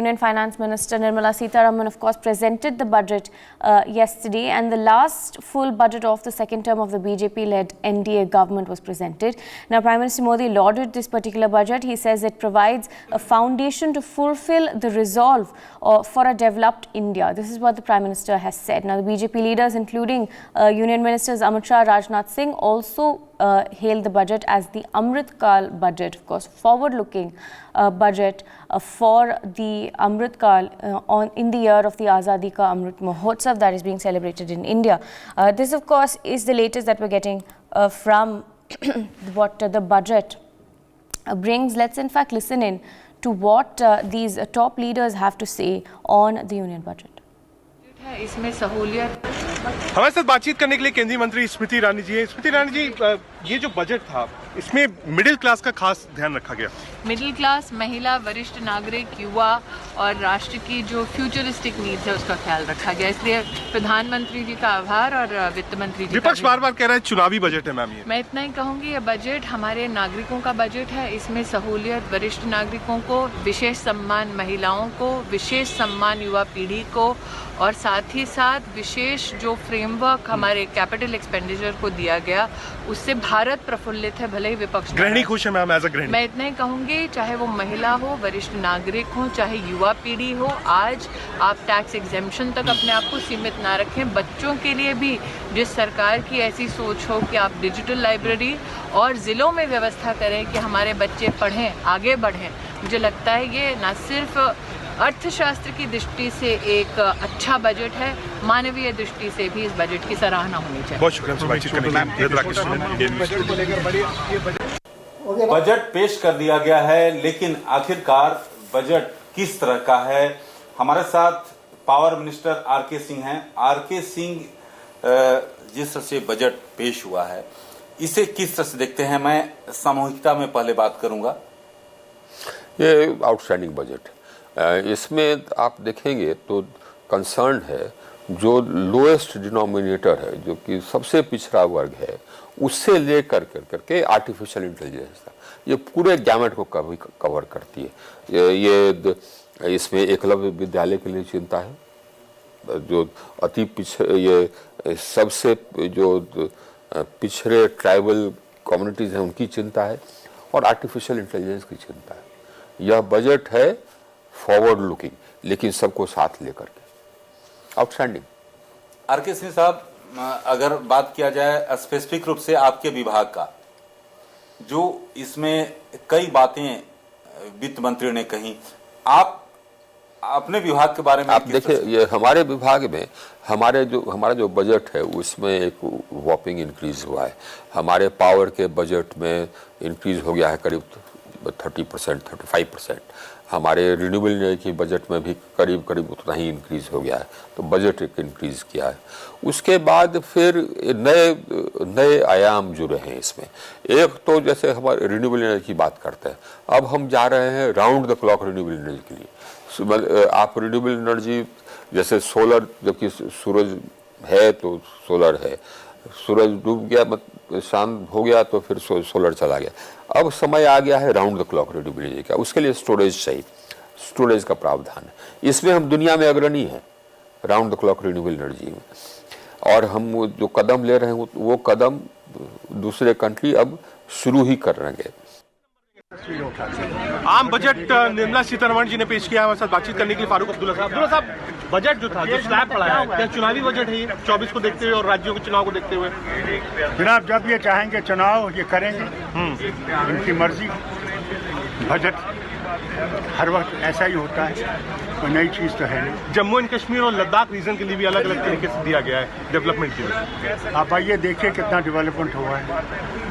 Union Finance Minister Nirmala Sitharaman, of course, presented the budget yesterday, and the last full budget of the second term of the BJP-led NDA government was presented. Now, Prime Minister Modi lauded this particular budget. He says it provides a foundation to fulfill the resolve for a developed India. This is what the Prime Minister has said. Now, the BJP leaders, including Union Ministers Amit Shah, Rajnath Singh, also hailed the budget as the Amrit Kal budget, of course, forward-looking budget for the Amrit Kal in the year of the Azadi Ka Amrit Mahotsav that is being celebrated in India. This, of course, is the latest that we're getting from what the budget brings. Let's in fact listen in to what these top leaders have to say on the union budget. इसमें सहूलियत हमारे साथ बातचीत करने के लिए केंद्रीय मंत्री स्मृति ईरानी जी हैं। स्मृति ईरानी जी, ये जो बजट था इसमें मिडिल क्लास का खास ध्यान रखा गया। मिडिल क्लास, महिला, वरिष्ठ नागरिक, युवा और राष्ट्र की जो फ्यूचरिस्टिक नीड्स है उसका ख्याल रखा गया। इसलिए प्रधानमंत्री जी का आभार और वित्त मंत्री जी। विपक्ष बार बार कह रहा है चुनावी बजट है मैम। मैं इतना ही कहूँगी, ये बजट हमारे नागरिकों का बजट है। इसमें सहूलियत वरिष्ठ नागरिकों को, विशेष सम्मान महिलाओं को, विशेष सम्मान युवा पीढ़ी को, और साथ ही साथ विशेष जो फ्रेमवर्क हमारे कैपिटल एक्सपेंडिचर को दिया गया उससे भारत प्रफुल्लित है। भले ही विपक्ष गृहिणी खुश है मैम, एज अ गृहिणी। मैं इतना ही कहूँगी, चाहे वो महिला हो, वरिष्ठ नागरिक हो, चाहे युवा पीढ़ी हो, आज आप टैक्स एग्जेम्पशन तक अपने आप को सीमित ना रखें। बच्चों के लिए भी जिस सरकार की ऐसी सोच हो कि आप डिजिटल लाइब्रेरी और ज़िलों में व्यवस्था करें कि हमारे बच्चे पढ़ें, आगे बढ़ें, मुझे लगता है ये न सिर्फ अर्थशास्त्र की दृष्टि से एक अच्छा बजट है, मानवीय दृष्टि से भी इस बजट की सराहना होनी चाहिए। बहुत शुक्रिया। बजट पेश कर दिया गया है, लेकिन आखिरकार बजट किस तरह का है? हमारे साथ पावर मिनिस्टर आर.के. सिंह हैं। आर.के. सिंह, जिस तरह से बजट पेश हुआ है इसे किस तरह से देखते हैं? मैं सामूहिकता में पहले बात करूंगा। ये आउटस्टैंडिंग बजट, इसमें आप देखेंगे तो कंसर्न है जो लोएस्ट डिनोमिनेटर है, जो कि सबसे पिछड़ा वर्ग है, उससे लेकर करके आर्टिफिशियल इंटेलिजेंस तक, ये पूरे गैमेट को कवर करती है। ये इसमें एकलव्य विद्यालय के लिए चिंता है, जो अति पिछड़े, ये सबसे जो पिछड़े ट्राइबल कम्युनिटीज हैं उनकी चिंता है, और आर्टिफिशियल इंटेलिजेंस की चिंता है। यह बजट है फॉरवर्ड लुकिंग, लेकिन सबको साथ लेकर के आउटस्टैंडिंग। आर.के. सिंह साहब, अगर बात किया जाए स्पेसिफिक रूप से आपके विभाग का, जो इसमें कई बातें वित्त मंत्री ने कही, आप अपने विभाग के बारे में आप देखिए, ये हमारे विभाग में हमारा जो बजट है उसमें एक वॉपिंग इंक्रीज हुआ है। हमारे पावर के बजट में इंक्रीज हो गया है करीब 30%, 35%। हमारे रिन्यूएबल एनर्जी के बजट में भी करीब उतना ही इंक्रीज हो गया है, तो बजट एक इंक्रीज किया है। उसके बाद फिर नए आयाम जुड़े हैं इसमें। एक तो जैसे हमारे रिन्यूएबल एनर्जी की बात करते हैं, अब हम जा रहे हैं round the clock renewable energy के लिए। आप रिन्यूएबल एनर्जी जैसे सोलर, जबकि सूरज है तो सोलर है, सूरज डूब गया, शांत हो गया तो फिर सोलर चला गया। अब समय आ गया है round the clock renewable energy का। उसके लिए स्टोरेज चाहिए, स्टोरेज का प्रावधान है। इसमें हम दुनिया में अग्रणी हैं round the clock renewable energy में, और हम जो कदम ले रहे हैं वो कदम दूसरे कंट्री अब शुरू ही कर रहे हैं। आम बजट निर्मला सीतारमण जी ने पेश किया। हमारे साथ बातचीत करने के लिए फारूक अब्दुल्ला साहब, बजट जो था, जो स्लैब पड़ा है, क्या चुनावी बजट है ये 24 को देखते हुए और राज्यों के चुनाव को देखते हुए? जनाब, जब ये चाहेंगे चुनाव ये करेंगे, इनकी मर्जी। बजट हर वक्त ऐसा ही होता है, कोई नई चीज़ तो है नहीं। जम्मू एंड कश्मीर और लद्दाख रीजन के लिए भी अलग अलग तरीके से दिया गया है डेवलपमेंट के लिए। आप आइए देखिए कितना डेवलपमेंट हुआ है।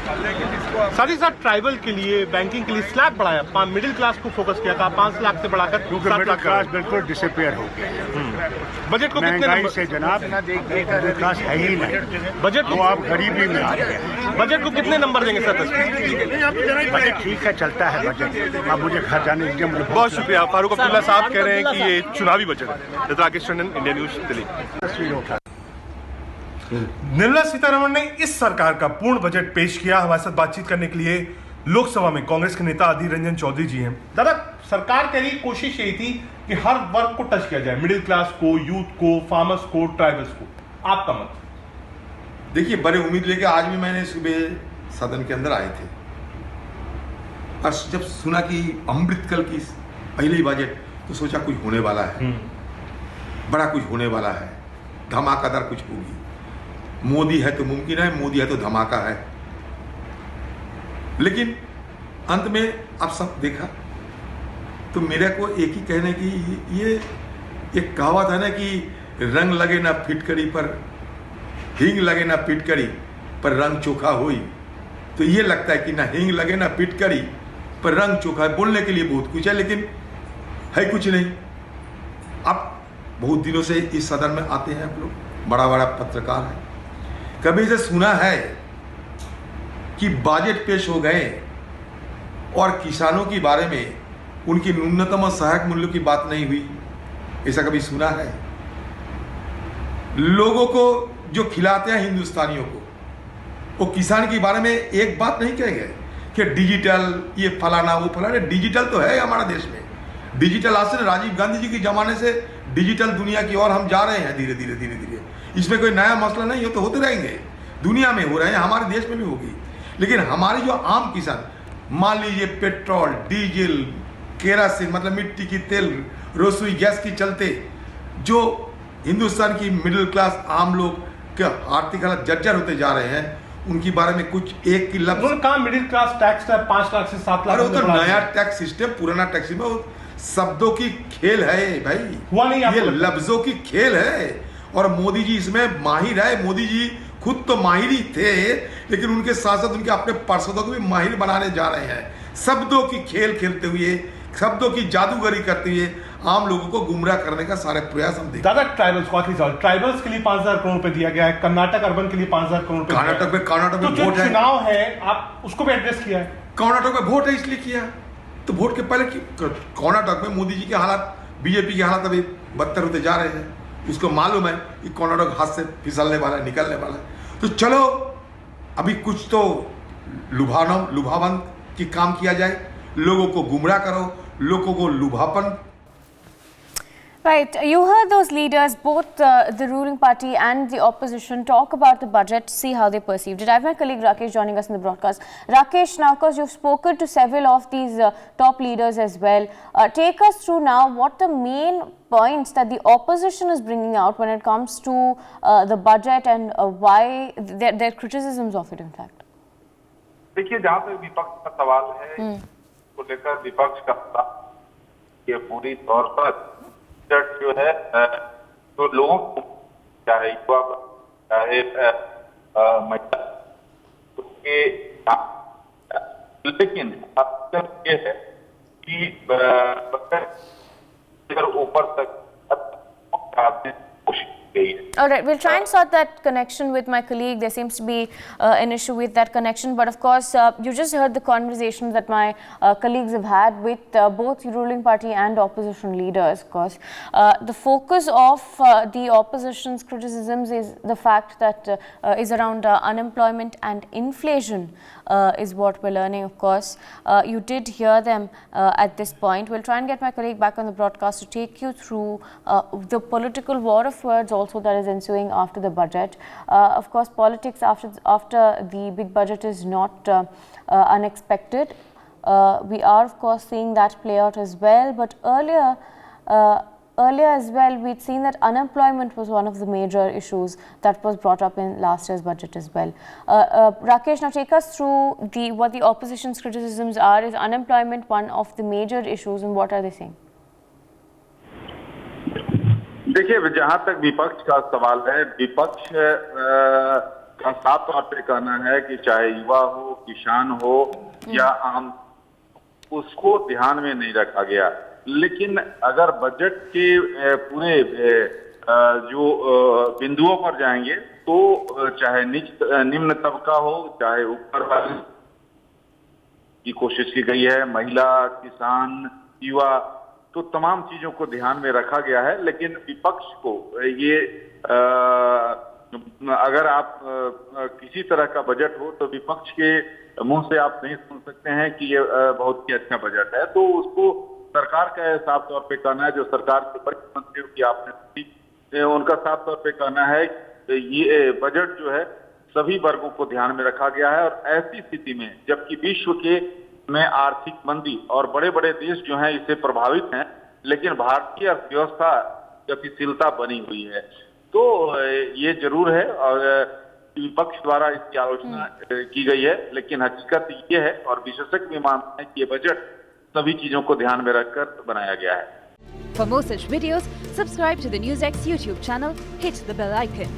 साथ ही साथ ट्राइबल के लिए, बैंकिंग के लिए स्लैब बढ़ाया, मिडिल क्लास को फोकस किया था, 5 लाख से बढ़ाकर 7 लाख क्लास बिल्कुल डिसअपियर हो गया। बजट को कितने नंबर से जनाब, मिडिल क्लास है ही नहीं। बजट को आप गरीबी में आ गए। बजट को कितने नंबर देंगे सर? बजट ठीक है, चलता है बजट। अब मुझे घर जाने दीजिए। बहुत शुक्रिया। फारूक अब्दुल्ला साहब कह रहे हैं कि ये चुनावी बजट है। Rakesh Tandon, India news Delhi. निर्मला सीतारमण ने इस सरकार का पूर्ण बजट पेश किया। हमारे साथ बातचीत करने के लिए लोकसभा में कांग्रेस के नेता अधीर रंजन चौधरी जी हैं। दादा, सरकार कह रही कोशिश यही थी कि हर वर्ग को टच किया जाए, मिडिल क्लास को, यूथ को, फार्मर्स को, ट्राइबल्स को। आपका मत? देखिए, बड़े उम्मीद लेके आज भी मैंने सुबह सदन के अंदर आए थे और जब सुना कि अमृतकाल की पहली बजट तो सोचा कुछ होने वाला है, बड़ा कुछ होने वाला है, धमाकेदार कुछ होगी। मोदी है तो मुमकिन है, मोदी है तो धमाका है। लेकिन अंत में आप सब देखा तो मेरे को एक ही कहने की, ये एक कहावत है ना कि रंग लगे ना फिटकरी पर, हींग लगे ना फिटकरी पर रंग चोखा होई। तो ये लगता है कि ना हींग लगे ना फिटकरी पर रंग चोखा है। बोलने के लिए बहुत कुछ है लेकिन है कुछ नहीं। अब बहुत दिनों से इस सदन में आते हैं आप लोग, बड़ा बड़ा पत्रकार है, कभी से सुना है कि बजट पेश हो गए और किसानों के बारे में उनकी न्यूनतम सहायक मूल्य की बात नहीं हुई? ऐसा कभी सुना है? लोगों को जो खिलाते हैं हिंदुस्तानियों को, वो किसान के बारे में एक बात नहीं कहे गए कि डिजिटल ये फलाना वो फलाना। डिजिटल तो है हमारा देश में, डिजिटल आज से राजीव गांधी जी के जमाने से डिजिटल दुनिया की ओर हम जा रहे हैं धीरे धीरे धीरे धीरे। इसमें कोई नया मसला नहीं हो, तो होते रहेंगे, दुनिया में हो रहे हैं, हमारे देश में भी होगी। लेकिन हमारी जो आम किसान, मान लीजिए पेट्रोल, डीजल, केरासिन मतलब मिट्टी की तेल, रसोई गैस के चलते जो हिंदुस्तान की मिडिल क्लास आम लोग के आर्थिक हालत जर्जर होते जा रहे हैं, उनके बारे में कुछ एक की लफ्ज कहा मिडिल क्लास टैक्स है 5 लाख से 7 लाख। अरे वो तो नया टैक्स सिस्टम, पुराना टैक्स सिस्टम शब्दों की खेल है भाई, हुआ नहीं, ये लफ्जों की खेल है। और मोदी जी इसमें माहिर है। मोदी जी खुद तो माहिर ही थे, लेकिन उनके साथ साथ उनके अपने पार्षदों को भी माहिर बनाने जा रहे हैं। शब्दों की खेल खेलते हुए, शब्दों की जादूगरी करते हुए आम लोगों को गुमराह करने का सारे प्रयास हम देखते हैं। दादा, ट्राइबल्स को आखिरी सवाल, ट्राइबल्स के लिए 5,000 करोड़ रुपए दिया गया है, कर्नाटक अर्बन के लिए 5,000 करोड़ रुपए। कर्नाटक में तो वोट है, चुनाव है, आप उसको भी एड्रेस किया है? कर्नाटक में वोट है इसलिए किया। तो वोट के पहले कर्नाटक में मोदी जी के हालात, बीजेपी के हालात अभी बदतर होते जा रहे हैं। उसको मालूम है कि कर्नाटक हाथ से फिसलने वाला है, निकलने वाला है। तो चलो अभी कुछ तो लुभावन की काम किया जाए, लोगों को गुमराह करो, लोगों को लुभापन। Right, you heard those leaders, both the ruling party and the opposition, talk about the budget, see how they perceived it. I have my colleague Rakesh joining us in the broadcast. Rakesh, now because you've spoken to several of these top leaders as well, take us through now what the main points that the opposition is bringing out when it comes to the budget and why their criticisms of it, in fact. देखिए, जहाँ तक विपक्ष का सवाल है, तो लेकर विपक्ष का ये पूरी तौर पर जो है तो लोगों को, चाहे युवा, चाहे महिला, उसके लेकिन ये है कि अगर ऊपर तक कोशिश की गई है। All right, we'll try and sort that connection with my colleague. There seems to be an issue with that connection, but of course, you just heard the conversations that my colleagues have had with both ruling party and opposition leaders. Of course, the focus of the opposition's criticisms is the fact that is around unemployment and inflation is what we're learning. Of course, you did hear them at this point. We'll try and get my colleague back on the broadcast to take you through the political war of words also that is ensuing after the budget. Of course, politics after the big budget is not unexpected. We are of course seeing that play out as well, but earlier as well we'd seen that unemployment was one of the major issues that was brought up in last year's budget as well. Rakesh, now take us through what the opposition's criticisms are. Is unemployment one of the major issues, and what are they saying? देखिए, जहां तक विपक्ष का सवाल है, विपक्ष का साफ तौर पे कहना है कि चाहे युवा हो, किसान हो या आम, उसको ध्यान में नहीं रखा गया। लेकिन अगर बजट के पूरे जो बिंदुओं पर जाएंगे तो चाहे निम्न तबका हो, चाहे ऊपर वाले की कोशिश की गई है, महिला, किसान, युवा, तो तमाम चीजों को ध्यान में रखा गया है। लेकिन विपक्ष को ये अगर आप किसी तरह का बजट हो तो विपक्ष के मुंह से आप नहीं सुन सकते हैं कि ये बहुत ही अच्छा बजट है। तो उसको सरकार का यह साफ तौर पे कहना है, जो सरकार के वरिष्ठ मंत्रियों की आपने सुनी, उनका साफ तौर पे कहना है कि ये बजट जो है सभी वर्गों को ध्यान में रखा गया है। और ऐसी स्थिति में जबकि विश्व के में आर्थिक मंदी और बड़े बड़े देश जो हैं इससे प्रभावित हैं, लेकिन भारतीय अर्थव्यवस्था गतिशीलता बनी हुई है। तो ये जरूर है और विपक्ष द्वारा इसकी आलोचना की गई है, लेकिन हकीकत ये है और विशेषज्ञ भी मानते हैं कि ये बजट सभी चीजों को ध्यान में रखकर बनाया गया है। For more such videos, subscribe to the NewsX YouTube channel, hit the bell icon.